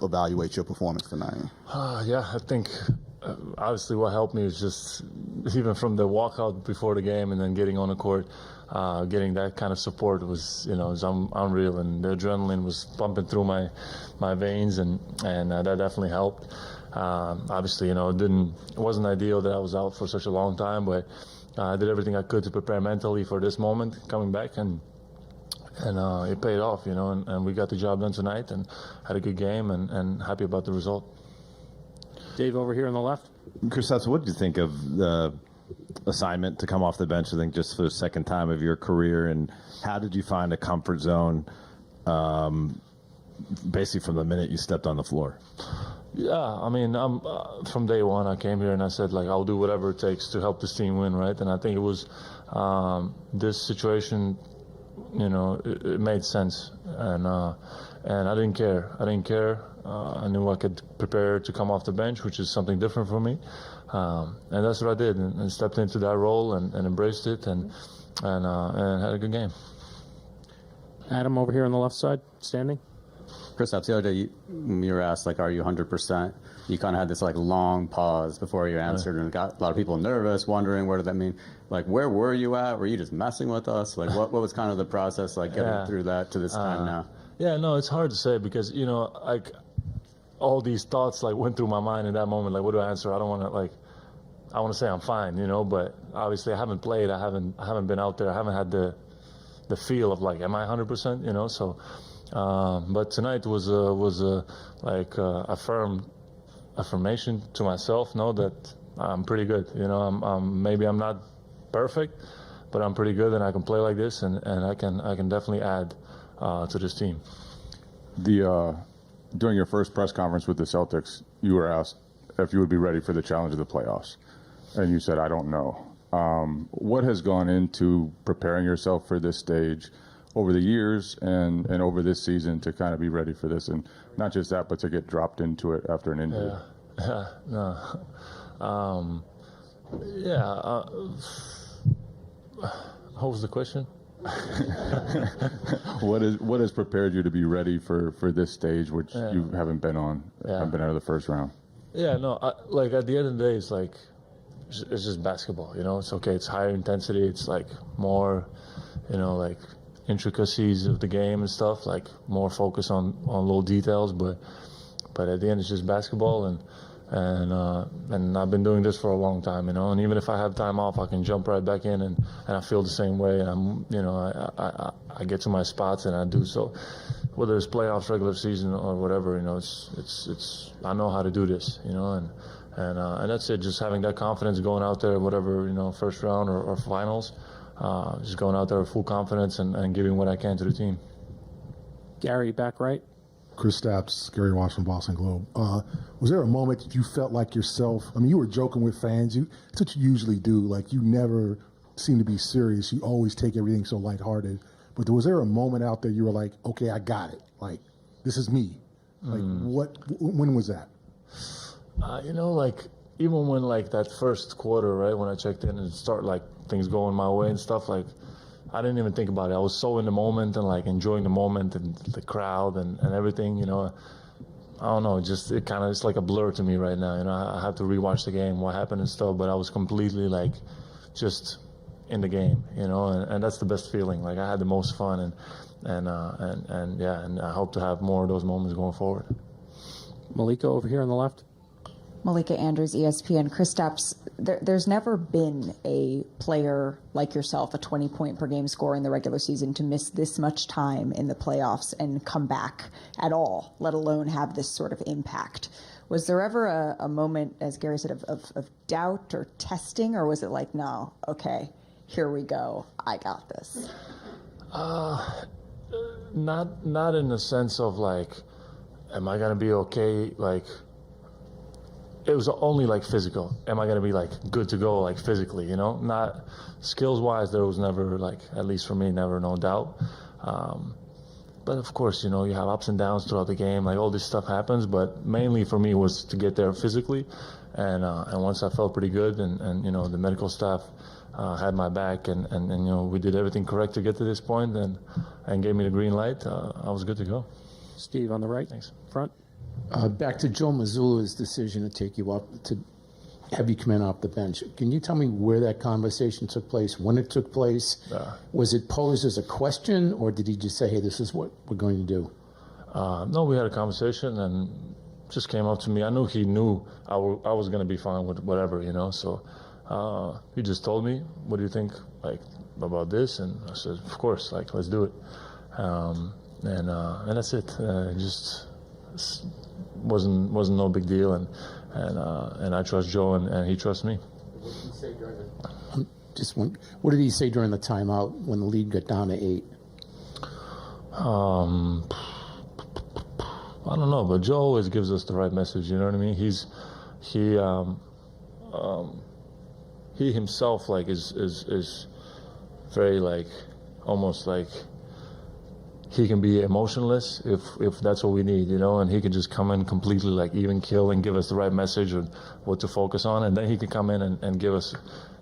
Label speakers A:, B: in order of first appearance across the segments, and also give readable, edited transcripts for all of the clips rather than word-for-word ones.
A: evaluate your performance tonight?
B: Yeah, I think obviously what helped me is just even from the walkout before the game and then getting on the court, getting that kind of support was, was unreal, and the adrenaline was pumping through my veins, and that definitely helped. Obviously, it wasn't ideal that I was out for such a long time, but I did everything I could to prepare mentally for this moment coming back, and it paid off, and we got the job done tonight and had a good game, and happy about the result.
C: Dave over here on the left.
D: Kristaps, what did you think of the assignment to come off the bench, I think, just for the second time of your career, and how did you find a comfort zone basically from the minute you stepped on the floor?
B: Yeah, I mean, from day one I came here and I said, I'll do whatever it takes to help this team win, right? And I think it was this situation, it made sense, and I didn't care. I knew I could prepare to come off the bench, which is something different for me, and that's what I did, and stepped into that role and embraced it, and had a good game.
C: Adam over here on the left side, standing.
E: Kristaps, the other day when you were asked, are you 100%? You kind of had this long pause before you answered, and it got a lot of people nervous, wondering what did that mean. Where were you at? Were you just messing with us? What was kind of the process getting through that to this time now?
B: Yeah, no, it's hard to say because all these thoughts went through my mind in that moment. What do I answer? I don't want to I want to say I'm fine, but obviously I haven't played. I haven't been out there. I haven't had the feel of am I 100%? So. But tonight was a firm affirmation to myself, that I'm pretty good. Maybe I'm not perfect, but I'm pretty good, and I can play like this, and I can definitely add to this team.
F: During your first press conference with the Celtics, you were asked if you would be ready for the challenge of the playoffs, and you said, "I don't know." What has gone into preparing yourself for this stage over the years and over this season to kind of be ready for this, and not just that, but to get dropped into it after an injury?
B: What was the question?
F: What has prepared you to be ready for this stage, which you haven't been on, haven't been out of the first round?
B: Yeah, no, at the end of the day, it's just basketball, It's okay, it's higher intensity, it's more, intricacies of the game and stuff, more focus on little details, but at the end it's just basketball, and I've been doing this for a long time, and even if I have time off, I can jump right back in, and I feel the same way, and I get to my spots and I do so, whether it's playoffs, regular season, or whatever, it's I know how to do this, and that's it, just having that confidence going out there, whatever, first round or finals. Just going out there with full confidence and giving what I can to the team.
C: Gary, back right.
G: Kristaps, Gary Watts from Boston Globe. Was there a moment that you felt like yourself? I mean, you were joking with fans. That's what you usually do. You never seem to be serious. You always take everything so lighthearted. But was there a moment out there you were like, okay, I got it. This is me. When was that?
B: Even when that first quarter, right, when I checked in and start things going my way and stuff, I didn't even think about it. I was so in the moment and enjoying the moment and the crowd and everything, I don't know, it's like a blur to me right now. I have to rewatch the game, what happened and stuff, but I was completely just in the game, and that's the best feeling. I had the most fun and I hope to have more of those moments going forward.
C: Malika over here on the left.
H: Malika Andrews, ESPN. Kristaps, there's never been a player like yourself, a 20-point per game scorer in the regular season, to miss this much time in the playoffs and come back at all, let alone have this sort of impact. Was there ever a moment, as Gary said, of doubt or testing, or was it no, okay, here we go, I got this?
B: Not in the sense of am I gonna be okay? It was only physical. Am I gonna be good to go physically? Not skills-wise. There was never at least for me, never no doubt. But of course, you have ups and downs throughout the game. All this stuff happens. But mainly for me was to get there physically, and once I felt pretty good, and the medical staff had my back, and we did everything correct to get to this point, and gave me the green light. I was good to go.
C: Steve on the right.
B: Thanks.
C: Front.
A: Back to Joe Mazzulla's decision to take you up, to have you come in off the bench. Can you tell me where that conversation took place, when it took place? Was it posed as a question, or did he just say, hey, this is what we're going to do?
B: No, we had a conversation and just came up to me. I knew he knew I was going to be fine with whatever, you know. So he just told me, what do you think, like, about this? And I said, of course, like, let's do it. And that's it. Just wasn't no big deal. And I trust Joe, and he trusts me.
A: What did he say during the timeout when the lead got down to 8?
B: I don't know, but Joe always gives us the right message. You know what I mean? He himself, like, is very, like, almost like he can be emotionless if that's what we need, you know, and he can just come in completely, like, even kill and give us the right message of what to focus on, and then he can come in and give us,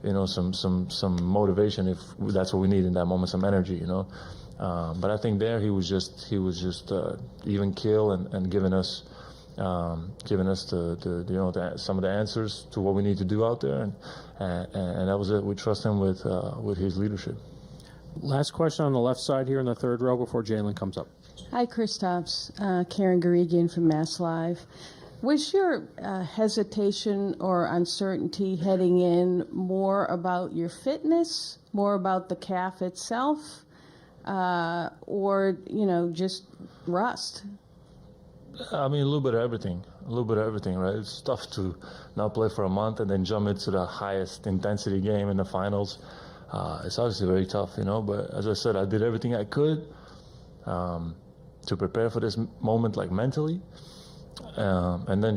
B: you know, some motivation if that's what we need in that moment, some energy, you know. But I think there he was just even kill and giving us the you know, some of the answers to what we need to do out there, and that was it. We trust him with his leadership.
C: Last question on the left side here in the third row before Jalen comes up.
I: Hi, Kristaps. Karen Garegian from Mass Live. Was your hesitation or uncertainty heading in more about your fitness, more about the calf itself, or, you know, just rust?
B: I mean, a little bit of everything, right? It's tough to not play for a month and then jump into the highest intensity game in the finals. It's obviously very tough, you know, but as I said, I did everything I could to prepare for this moment, like, mentally, and then just